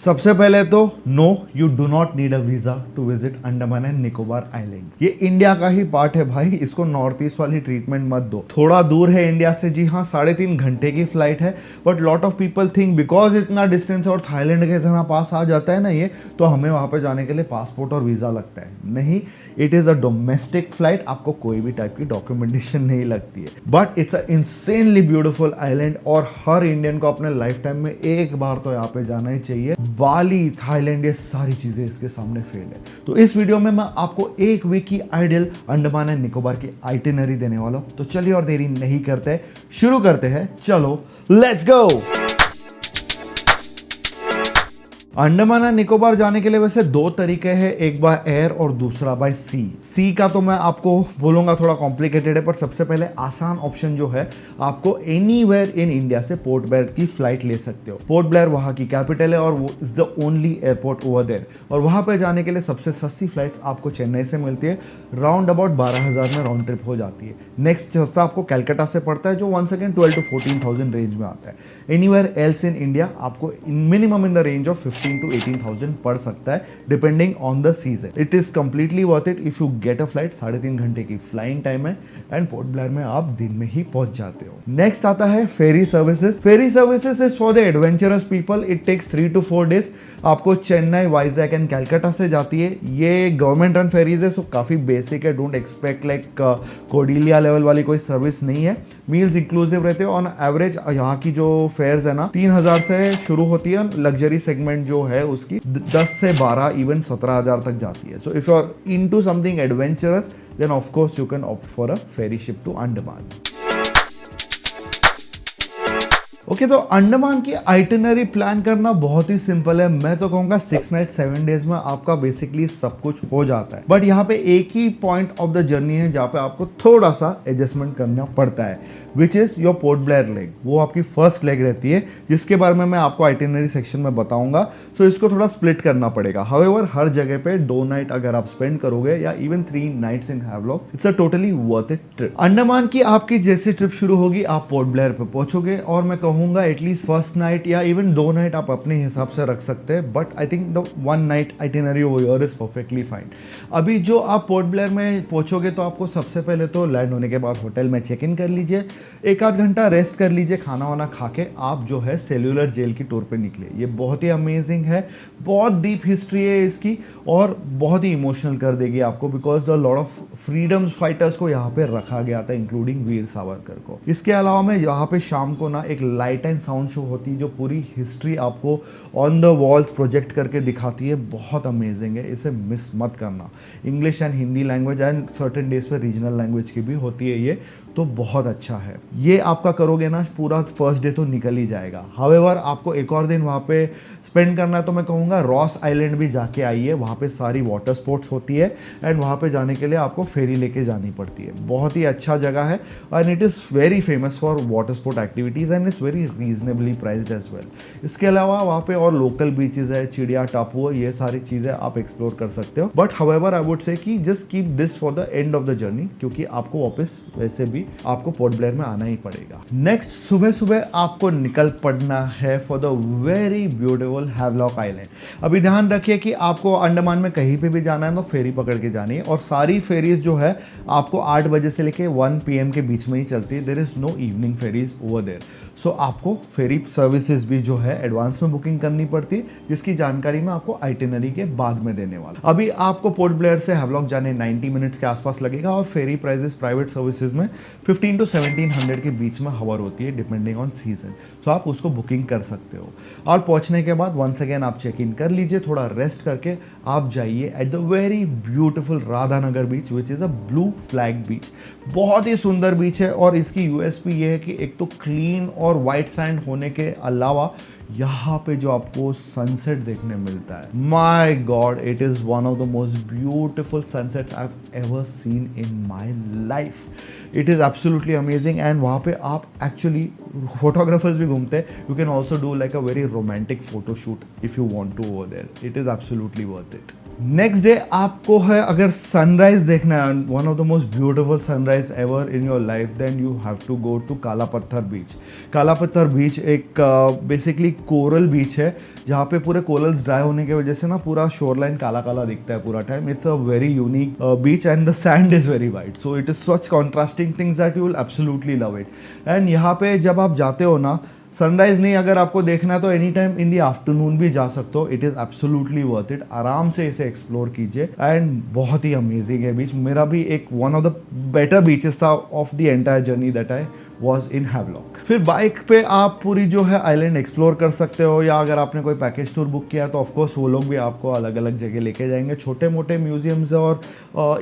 सबसे पहले तो no, you do not need a visa to visit Andaman and Nicobar island. ये इंडिया का ही पार्ट है भाई, इसको नॉर्थ ईस्ट वाली ट्रीटमेंट मत दो। थोड़ा दूर है इंडिया से, जी हाँ, 3.5 घंटे की फ्लाइट है। But lot of people think because इतना डिस्टेंस और थाईलैंड के इतना पास आ जाता है ना ये, तो हमें वहां पे जाने के लिए पासपोर्ट और वीजा लगता है। नहीं, it is a domestic flight, आपको कोई भी टाइप की डॉक्यूमेंटेशन नहीं लगती है। But it's a insanely beautiful island और हर इंडियन को अपने लाइफ टाइम में एक बार तो यहाँ पे जाना ही चाहिए। बाली, थाईलैंड, ये सारी चीजें इसके सामने फेल है। तो इस वीडियो में मैं आपको एक वीक की आइडियल अंडमान एंड निकोबार की आइटिनरी देने वाला हूं। तो चलिए और देरी नहीं करते, शुरू करते हैं। चलो let's go. Andaman and Nicobar जाने के लिए वैसे दो तरीके हैं, एक बाय एयर और दूसरा बाय सी। सी का तो मैं आपको बोलूंगा थोड़ा कॉम्प्लिकेटेड है, पर सबसे पहले आसान ऑप्शन जो है, आपको एनीवेयर इन इंडिया से पोर्ट ब्लेयर की फ्लाइट ले सकते हो। पोर्ट ब्लेयर वहां की कैपिटल है और वो is the only airport over there. और वहां पे जाने के लिए सबसे सस्ती फ्लाइट आपको चेन्नई से मिलती है, राउंड अबाउट 12,000 में राउंड ट्रिप हो जाती है। नेक्स्ट सस्ता आपको कैलकाटा से पड़ता है, जो वंस अगेन 12 to 14,000 रेंज में आता है। एनीवेयर एल्स इन इंडिया आपको minimum in the range of 15 to 18,000 पड़ सकता है, depending on the season. It is completely worth it if you get a flight. 3.5 घंटे की फ्लाइंग टाइम है एंड पोर्ट ब्लेयर में आप दिन में ही पहुंच जाते हो। नेक्स्ट आता है ferry services. Ferry services is for the adventurous people. It takes 3 to 4 days. आपको चेन्नई, वाइजैक एंड कैलकाटा से जाती है। ये गवर्नमेंट रन फेरीज है, सो काफी बेसिक है। डोंट एक्सपेक्ट लाइक कोडिलिया लेवल वाली कोई सर्विस नहीं है। मील्स इंक्लूसिव रहते हैं। ऑन एवरेज यहाँ की जो फेयर्स है ना, 3,000 से शुरू होती है। लग्जरी सेगमेंट जो है उसकी 10 से 12 इवन 17,000 तक जाती है। So if you are into something adventurous, then of course you can opt for a ferry ship to Andaman. Okay, तो अंडमान की आइटिनरी प्लान करना बहुत ही सिंपल है। मैं तो कहूंगा 6 नाइट 7 डेज में आपका बेसिकली सब कुछ हो जाता है। बट यहाँ पे एक ही पॉइंट ऑफ द जर्नी है जहाँ पे आपको थोड़ा सा एडजस्टमेंट करना पड़ता है, which is your port Blair leg. वो आपकी फर्स्ट लेग रहती है, जिसके बारे में मैं आपको आइटिनरी सेक्शन में बताऊंगा। सो इसको थोड़ा स्प्लिट करना पड़ेगा। हाउएवर हर जगह पे 2 नाइट अगर आप स्पेंड करोगे या even 3 nights in Havelock, it's a totally worth it trip. Andaman की आपकी जैसे ट्रिप शुरू होगी, आप पोर्ट ब्लेयर पे पहुंचोगे और मैं कहूंगा एटलीस्ट फर्स्ट नाइट या इवन 2 नाइट आप अपने हिसाब से रख सकते हैं। But I think the 1 night itinerary over here is perfectly fine. अभी जो आप पोर्ट ब्लेयर में पहुंचोगे तो आपको सबसे पहले तो लैंड होने के बाद होटल में चेक इन कर लीजिए, 1 आध घंटा रेस्ट कर लीजिए, खाना वाना खा के आप जो है सेल्यूलर जेल की टूर पे निकले। ये बहुत ही अमेजिंग है, बहुत डीप हिस्ट्री है इसकी और बहुत ही इमोशनल कर देगी आपको, because the lot of freedom fighters को यहाँ पे रखा गया था, इंक्लूडिंग वीर सावरकर को। इसके अलावा में यहाँ पे शाम को ना एक लाइट एंड साउंड शो होती है, जो पूरी हिस्ट्री आपको ऑन द वॉल्स प्रोजेक्ट करके दिखाती है। बहुत अमेजिंग है, इसे मिस मत करना। English and Hindi language and certain days पे रीजनल लैंग्वेज की भी होती है ये, तो बहुत अच्छा है। ये आपका करोगे ना, पूरा फर्स्ट डे तो निकल ही जाएगा। हाउएवर आपको एक और दिन वहाँ पे स्पेंड करना है तो मैं कहूँगा रॉस आइलैंड भी जाके आइए। वहाँ पे सारी वाटर स्पोर्ट्स होती है एंड वहाँ पे जाने के लिए आपको फेरी लेके जानी पड़ती है। बहुत ही अच्छा जगह है and it is very famous for water sport activities and it's very reasonably priced as well. इसके अलावा वहाँ पे और लोकल बीचेस है, चिड़िया टापू है, ये सारी चीज़ें आप एक्सप्लोर कर सकते हो। But however I would say कि just keep this for the end of the journey, क्योंकि आपको वापस वैसे भी आपको पोर्ट ब्लेयर में आना ही पड़ेगा। नेक्स्ट सुबह सुबह आपको निकल पड़ना है for the very beautiful Havelock island. अभी ध्यान रखिए कि आपको अंडमान में कहीं पे भी जाना है तो फेरी पकड़ के जानी है, और सारी फेरीज जो है आपको 8 बजे से लेके 1 PM के बीच में ही चलती है। There is no evening ferries over there. So आपको फेरी सर्विसेज भी जो है एडवांस में बुकिंग करनी पड़ती है, जिसकी जानकारी मैं आपको आइटिनरी के बाद में देने वाला। अभी आपको पोर्ट ब्लेयर से हैवलॉक जाने 90 मिनट्स के आसपास लगेगा और फेरी प्राइसेस प्राइवेट सर्विसेज में 15 to 1700 के बीच में हवर होती है, डिपेंडिंग ऑन सीजन। सो आप उसको बुकिंग कर सकते हो। और पहुंचने के बाद वंस अगेन आप चेक इन कर लीजिए, थोड़ा रेस्ट करके आप जाइए at the very beautiful Radhanagar beach, which is a blue flag beach. बहुत ही सुंदर बीच है और इसकी यूएसपी ये है कि एक तो क्लीन और वाइट सैंड होने के अलावा यहाँ पे जो आपको सनसेट देखने मिलता है, my God, it is one of the most beautiful sunsets I have ever seen in my life. It is absolutely amazing and वहाँ पे आप एक्चुअली फोटोग्राफर्स भी घूमते हैं। You can also do like a very romantic photo shoot if you want to over there. It is absolutely worth it. Next day आपको है अगर sunrise देखना है, one of the most beautiful sunrise ever in your life, then you have to go to Kala Patthar बीच। काला पत्थर बीच एक basically coral बीच है जहाँ पे पूरे कोरल्स ड्राई होने की वजह से ना पूरा शोरलाइन काला काला दिखता है पूरा time. It's a very unique beach and the sand is very white, so it is such contrasting things that you will absolutely love it. And यहाँ पे जब आप जाते हो ना, सनराइज नहीं अगर आपको देखना है तो any time in the afternoon भी जा सकते हो। It is absolutely worth it. आराम से इसे एक्सप्लोर कीजिए एंड बहुत ही अमेजिंग है बीच। मेरा भी एक one of the better beaches था of the entire journey that I was in Havelock. फिर बाइक पे आप पूरी जो है आइलैंड एक्सप्लोर कर सकते हो, या अगर आपने कोई पैकेज टूर बुक किया तो ऑफकोर्स वो लोग भी आपको अलग अलग जगह लेके जाएंगे, छोटे मोटे म्यूजियम्स और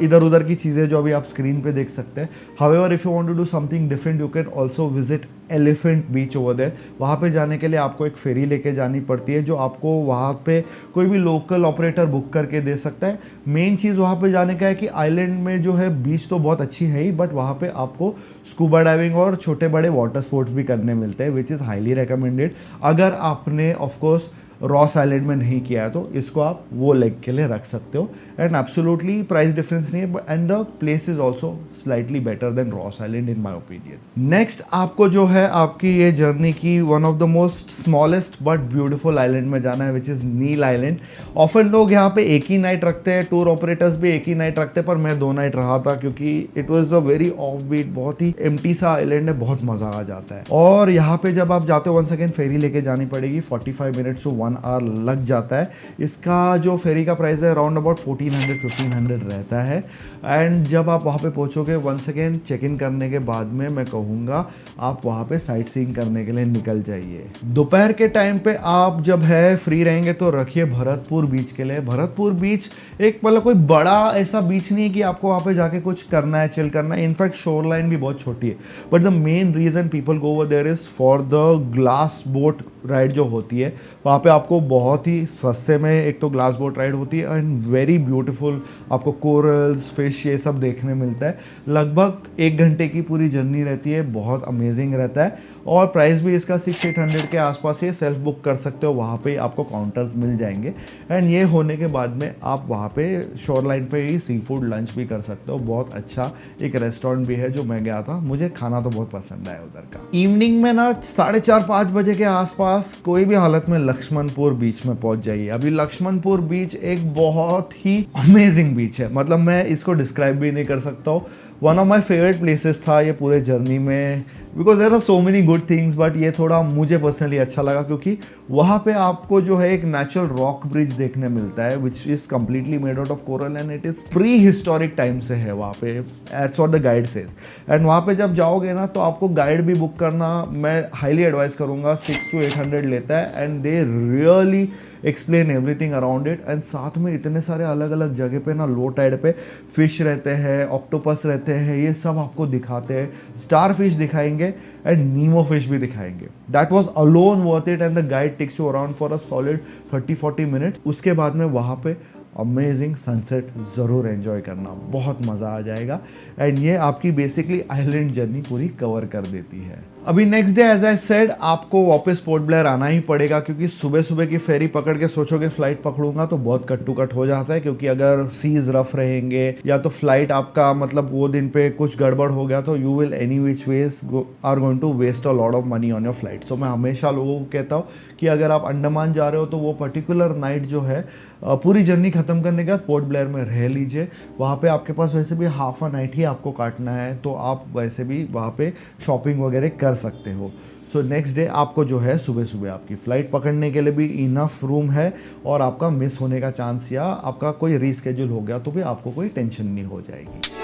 इधर उधर की चीज़ें जो अभी आप स्क्रीन पे देख सकते हैं। However if you want to do something different you can also visit Elephant Beach over there. वहाँ पे जाने के लिए आपको एक फेरी लेके जानी पड़ती है जो आपको वहाँ पे कोई भी लोकल ऑपरेटर बुक करके दे सकता है। मेन चीज़ वहाँ पे जाने का है कि आइलैंड में जो है बीच तो बहुत अच्छी है ही, बट वहाँ पे आपको स्कूबा डाइविंग और छोटे बड़े वाटर स्पोर्ट्स भी करने मिलते हैं, विच इज़ हाईली रिकमेंडेड। अगर आपने ऑफकोर्स रॉस आइलैंड में नहीं किया है तो इसको आप वो लेग के लिए रख सकते हो। एंड एब्सोल्युटली प्राइस डिफरेंस नहीं है and the place is also slightly better than Ross Island in my opinion. Next आपको जो है आपकी ये जर्नी की one of the most smallest but beautiful island में जाना है, which is Neil Island. Often लोग यहाँ पे एक ही नाइट रखते हैं, टूर ऑपरेटर्स भी एक ही नाइट रखते हैं, पर मैं 2 नाइट रहा था क्योंकि it was a very off beat, बहुत ही एम्प्टी सा आइलैंड है, बहुत मज़ा आ जाता है। और यहाँ पे जब आप जाते हो वन सेकेंड फेरी लेके जानी पड़ेगी, 45 मिनट्स टू 1 आवर लग जाता है। इसका जो फेरी का प्राइस है अराउंड अबाउट 1400-1500 रहता है। एंड जब आप वहाँ पे पहुँचोगे वन सेकेंड चेक इन करने के बाद में मैं कहूँगा आप वहाँ पे साइट सीइंग करने के लिए निकल जाइए। दोपहर के टाइम पे आप जब है फ्री रहेंगे तो रखिए भरतपुर बीच के लिए। भरतपुर बीच एक मतलब कोई बड़ा ऐसा बीच नहीं है कि आपको वहाँ पे जाके कुछ करना है, चिल करना है। इनफैक्ट शोर लाइन भी बहुत छोटी है, but the main reason people go over there is for the glass boat ride जो होती है। वहाँ पे आपको बहुत ही सस्ते में एक तो ग्लास बोट राइड होती है एंड वेरी ब्यूटीफुल, आपको कोरल्स, फिश ये सब देखने मिलता है। लगभग 1 घंटे की पूरी जर्नी रहती है, बहुत अमेजिंग रहता है। और प्राइस भी इसका 600-800 के आसपास ही, सेल्फ बुक कर सकते हो, वहाँ पे आपको काउंटर्स मिल जाएंगे। एंड ये होने के बाद में आप वहाँ पे शोर लाइन पे ही सी फूड लंच भी कर सकते हो। बहुत अच्छा एक रेस्टोरेंट भी है जो मैं गया था, मुझे खाना तो बहुत पसंद आया उधर का। इवनिंग में ना 4:30-5 बजे के आसपास कोई भी हालत में लक्ष्मणपुर बीच में पहुंच जाइए। अभी लक्ष्मणपुर बीच एक बहुत ही अमेजिंग बीच है, मतलब मैं इसको डिस्क्राइब भी नहीं कर सकता हूँ। One of my favourite places था ये पूरे जर्नी में, because there are so many good things, but ये थोड़ा मुझे पर्सनली अच्छा लगा क्योंकि वहाँ पे आपको जो है एक नेचुरल रॉक ब्रिज देखने मिलता है which is completely made out of coral and it is prehistoric time से है वहाँ पे, it's what the guide says. And वहाँ पे जब जाओगे ना तो आपको गाइड भी बुक करना मैं हाईली एडवाइस करूँगा, 600-800 लेता है and they really explain everything around it. And साथ में इतने सारे अलग अलग जगह पे ना लो टाइड पे फिश रहते हैं, ऑक्टोपस रहते हैं, ये सब आपको दिखाते हैं। स्टार फिश दिखाएंगे एंड नीमो फिश भी दिखाएंगे। That was alone worth it and the guide takes you around for a solid 30-40 minutes. उसके बाद में वहाँ पे अमेजिंग सनसेट ज़रूर एंजॉय करना, बहुत मज़ा आ जाएगा। एंड ये आपकी बेसिकली आइलैंड जर्नी पूरी कवर कर देती है। अभी next day as I said आपको वापस पोर्ट ब्लेयर आना ही पड़ेगा क्योंकि सुबह सुबह की फेरी पकड़ के सोचोगे फ्लाइट पकड़ूंगा तो बहुत कट टू कट हो जाता है, क्योंकि अगर सीज रफ रहेंगे या तो फ्लाइट आपका मतलब वो दिन पे कुछ गड़बड़ हो गया तो you will any which ways are going to waste a lot of money on your flight. So मैं हमेशा लोगों को कहता हूँ कि अगर आप अंडमान जा रहे हो तो वो पर्टिकुलर नाइट जो है पूरी जर्नी खत्म करने के बाद पोर्ट ब्लेयर में रह लीजिए। वहाँ पे आपके पास वैसे भी हाफ अ नाइट ही आपको काटना है, तो आप वैसे भी वहाँ पे शॉपिंग वगैरह कर सकते हो। सो नेक्स्ट डे आपको जो है सुबह सुबह आपकी फ़्लाइट पकड़ने के लिए भी इनफ रूम है और आपका मिस होने का चांस या आपका कोई रीस्केड्यूल हो गया तो भी आपको कोई टेंशन नहीं हो जाएगी।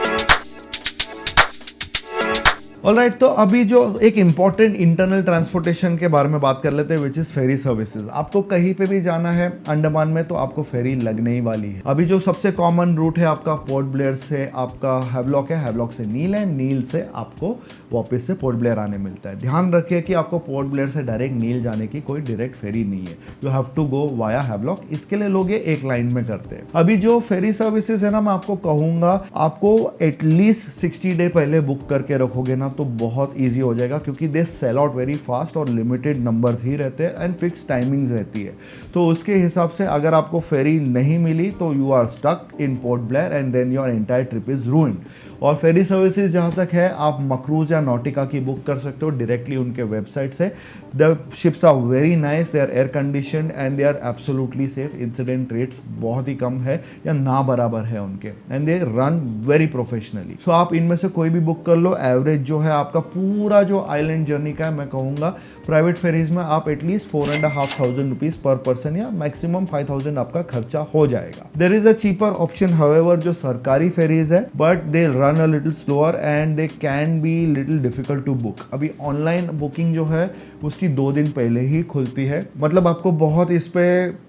ऑलराइट, तो अभी जो एक इंपॉर्टेंट इंटरनल ट्रांसपोर्टेशन के बारे में बात कर लेते हैं विच इज़ फेरी सर्विसेज। आपको कहीं पे भी जाना है अंडमान में तो आपको फेरी लगने ही वाली है। अभी जो सबसे कॉमन रूट है आपका पोर्ट ब्लेयर से आपका हैवलॉक है, हैवलॉक से नील है, नील से आपको वापस से पोर्ट ब्लेयर आने मिलता है। ध्यान रखिए कि आपको पोर्ट ब्लेयर से डायरेक्ट नील जाने की कोई डायरेक्ट फेरी नहीं है, you have to go via Havelock. इसके लिए लोग ये एक लाइन में करते हैं। अभी जो फेरी सर्विसेज है ना, मैं आपको कहूँगा आपको एटलीस्ट 60 डे पहले बुक करके रखोगे ना तो बहुत ईजी हो जाएगा, क्योंकि they sell out very fast और लिमिटेड नंबर्स ही रहते हैं एंड फिक्स टाइमिंग्स रहती है। तो उसके हिसाब से अगर आपको फेरी नहीं मिली तो you are stuck in Port Blair and then your entire trip is ruined. और फेरी सर्विसेज जहाँ तक है, आप मक्रूज या नॉटिका की बुक कर सकते हो डायरेक्टली उनके वेबसाइट से। The ships are very nice, they are air conditioned and they are absolutely safe. Incident rates बहुत ही कम है या ना बराबर है उनके, and they run very professionally. So आप इनमें से कोई भी बुक कर लो। एवरेज जो है आपका पूरा जो आइलैंड जर्नी का है, मैं कहूँगा प्राइवेट फेरीज में आप एटलीस्ट 4,500 रुपीज पर पर्सन या मैक्सिमम 5,000 आपका खर्चा हो जाएगा। There is a cheaper option however जो सरकारी फेरीज है, but they run a little slower and they can be little difficult to book. अभी ऑनलाइन बुकिंग जो है उसकी 2 दिन पहले ही खुलती है, मतलब आपको बहुत इस पे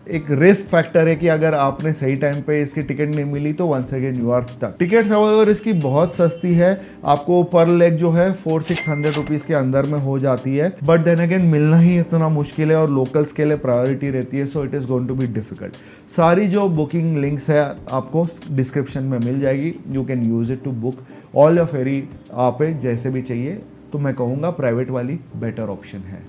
एक रिस्क फैक्टर है कि अगर आपने सही टाइम पे इसकी टिकट नहीं मिली तो once again you are stuck. Tickets however इसकी बहुत सस्ती है, आपको पर लेग जो है 400-600 रुपीज के अंदर में हो जाती है, बट देन अगेन मिलना ही इतना मुश्किल है और लोकल्स के लिए प्रायोरिटी रहती है, so it is going to be difficult. सारी जो बुकिंग लिंक्स है आपको डिस्क्रिप्शन में मिल जाएगी, you can use it to book all your ferry आप जैसे भी चाहिए। तो मैं कहूँगा प्राइवेट वाली बेटर ऑप्शन है।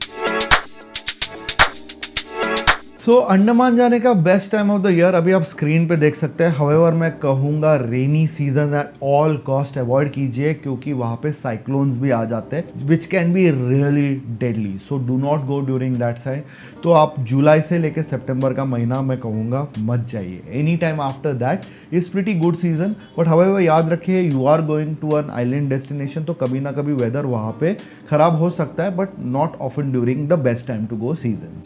सो अंडमान जाने का best time of the year अभी आप स्क्रीन पे देख सकते हैं। हाउएवर मैं कहूँगा rainy season at all cost avoid कीजिए, क्योंकि वहाँ पे साइक्लोन्स भी आ जाते हैं which can be really deadly, so do not go during that side. तो आप जुलाई से लेकर सितंबर का महीना मैं कहूँगा मत जाइए। Any time after that is pretty good season, but however याद रखिए you are going to an island destination, तो कभी ना कभी वेदर वहाँ पे खराब हो सकता है, but not often during the best time to go season.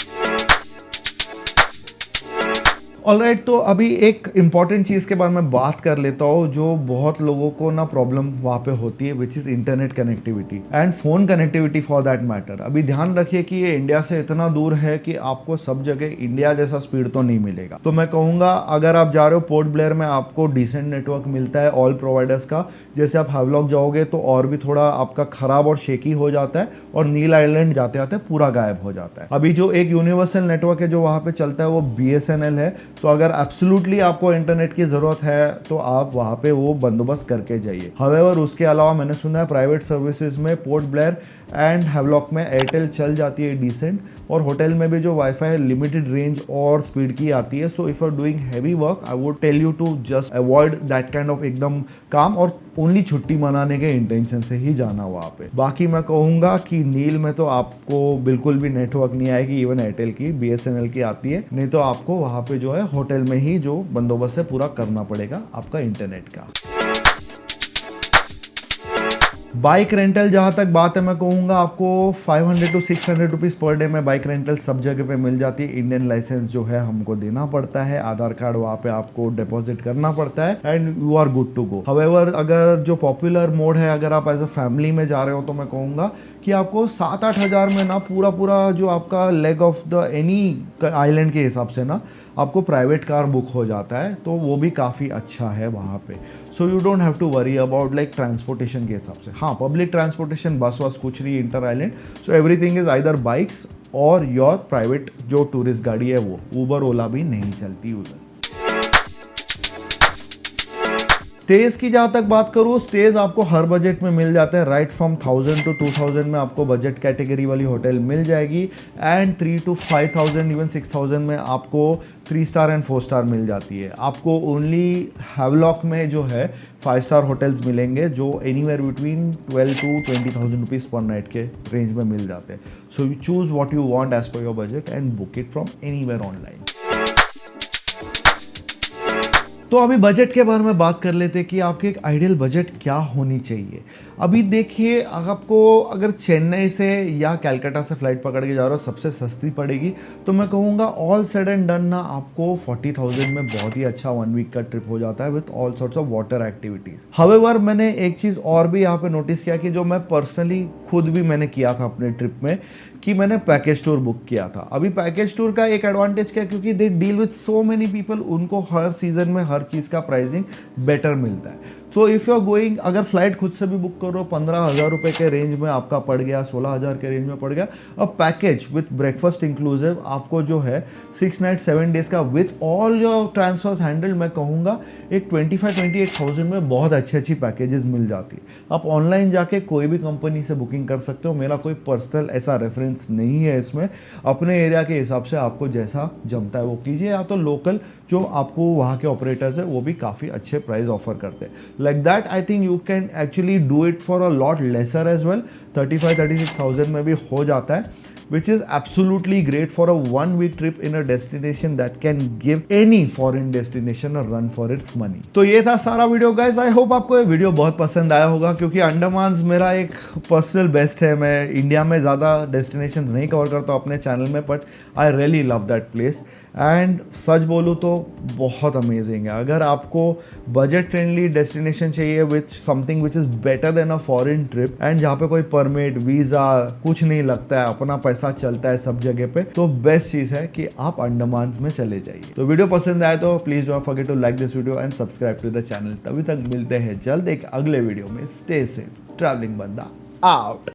Alright, तो अभी एक इम्पॉर्टेंट चीज़ के बारे में बात कर लेता हूँ जो बहुत लोगों को ना प्रॉब्लम वहाँ पे होती है, which is internet connectivity and phone connectivity for that matter. अभी ध्यान रखिए कि ये इंडिया से इतना दूर है कि आपको सब जगह इंडिया जैसा स्पीड तो नहीं मिलेगा। तो मैं कहूँगा अगर आप जा रहे हो पोर्ट ब्लेयर में आपको डिसेंट नेटवर्क मिलता है ऑल प्रोवाइडर्स का। जैसे आप हैवलॉक जाओगे तो और भी थोड़ा आपका ख़राब और शेकी हो जाता है, और नील आइलैंड जाते आते पूरा गायब हो जाता है। अभी जो एक यूनिवर्सल नेटवर्क है जो वहाँ पे चलता है वो BSNL है, तो अगर एब्सोल्युटली आपको इंटरनेट की ज़रूरत है तो आप वहाँ पे वो बंदोबस्त करके जाइए। हाउएवर उसके अलावा मैंने सुना है प्राइवेट सर्विसेज में पोर्ट ब्लेयर एंड हैवलॉक में एयरटेल चल जाती है डिसेंट, और होटल में भी जो वाईफाई है लिमिटेड रेंज और स्पीड की आती है। So if you are doing heavy work I would tell you to just avoid that kind of एकदम काम, और ओनली छुट्टी मनाने के इंटेंशन से ही जाना वहाँ पे। बाकी मैं कहूँगा कि नील में तो आपको बिल्कुल भी नेटवर्क नहीं आएगी, इवन एयरटेल की BSNL की आती है, नहीं तो आपको वहाँ पे जो है होटल में ही जो बंदोबस्त है पूरा करना पड़ेगा आपका इंटरनेट का। बाइक रेंटल जहाँ तक बात है मैं कहूँगा आपको 500 to 600 रुपीज़ पर डे में बाइक रेंटल सब जगह पे मिल जाती है। इंडियन लाइसेंस जो है हमको देना पड़ता है, आधार कार्ड वहाँ पे आपको डिपॉजिट करना पड़ता है and you are good to go. However अगर जो पॉपुलर मोड है, अगर आप एज अ फैमिली में जा रहे हो तो मैं कहूँगा कि आपको 7-8 हज़ार में ना पूरा जो आपका leg of the any island के हिसाब से ना आपको प्राइवेट कार बुक हो जाता है, तो वो भी काफ़ी अच्छा है वहाँ पे। So you don't have to worry about like transportation के हिसाब से। हाँ, पब्लिक ट्रांसपोर्टेशन बस वस कुछ नहीं inter island, so everything is either bikes और योर प्राइवेट जो टूरिस्ट गाड़ी है वो। ऊबर ओला भी नहीं चलती उधर। स्टेज की जहाँ तक बात करूँ, स्टेज आपको हर बजट में मिल जाते हैं। राइट फ्रॉम 1000 to 2000 में आपको बजट कैटेगरी वाली होटल मिल जाएगी, एंड 3 to 5000 इवन 6000 में आपको 3 स्टार एंड 4 स्टार मिल जाती है। आपको ओनली हैवलॉक में जो है 5 स्टार होटल्स मिलेंगे जो एनीवेयर बिटवीन 12 to 20,000 रुपीज़ पर नाइट के रेंज में मिल जाते हैं। So you choose what you want as per your budget and book it from anywhere online. तो अभी बजट के बारे में बात कर लेते हैं कि आपकी एक आइडियल बजट क्या होनी चाहिए। अभी देखिए, आपको अगर चेन्नई से या कलकत्ता से फ्लाइट पकड़ के जा रहे हो सबसे सस्ती पड़ेगी, तो मैं कहूँगा ऑल सेड एंड डन ना आपको 40,000 में बहुत ही अच्छा 1 वीक का ट्रिप हो जाता है with all sorts of water activities. However मैंने एक चीज़ और भी यहाँ पे नोटिस किया कि जो मैं पर्सनली खुद भी मैंने किया था अपने ट्रिप में, कि मैंने पैकेज टूर बुक किया था। अभी पैकेज टूर का एक एडवांटेज क्या है, क्योंकि they deal with so many people, उनको हर सीजन में हर चीज़ का प्राइसिंग बेटर मिलता है। So if you are going, अगर फ्लाइट खुद से भी बुक करो 15,000 रुपये के रेंज में आपका पड़ गया, 16,000 के रेंज में पड़ गया। और पैकेज विथ ब्रेकफास्ट इंक्लूसिव आपको जो है 6 नाइट 7 डेज का with all your transfers handle, मैं कहूँगा एक 25-28,000 में बहुत अच्छी पैकेजेस मिल जाती है। आप ऑनलाइन जाके कोई भी कंपनी से बुकिंग कर सकते हो, मेरा कोई पर्सनल ऐसा रेफरेंस नहीं है इसमें। अपने एरिया के हिसाब से आपको जैसा जमता है वो कीजिए, या तो लोकल जो आपको वहाँ के ऑपरेटर्स है वो भी काफ़ी अच्छे प्राइस ऑफर करते हैं। Like that I think you can actually do it for a lot lesser as well. 35-36,000 में भी हो जाता है, which is absolutely great for a 1 week trip in a destination that can give any foreign destination a run for its money। तो ये था सारा video guys. I hope आपको ये वीडियो बहुत पसंद आया होगा, क्योंकि अंडमान मेरा एक पर्सनल बेस्ट है। मैं इंडिया में ज़्यादा डेस्टिनेशंस नहीं कवर करता अपने चैनल में, but I really love that place. And such बोलूँ तो बहुत अमेजिंग है। अगर आपको बजट फ्रेंडली डेस्टिनेशन चाहिए with something which is better than a foreign trip, and जहाँ पे कोई परमिट वीज़ा कुछ नहीं लगता है, अपना पैसा चलता है सब जगह पे, तो बेस्ट चीज़ है कि आप अंडमान में चले जाइए। तो वीडियो पसंद आए तो please don't forget to like this video and subscribe to the channel. तभी तक मिलते हैं जल्द एक अगले वीडियो में। स्टे सेफ, ट्रैवलिंग बंदा आउट।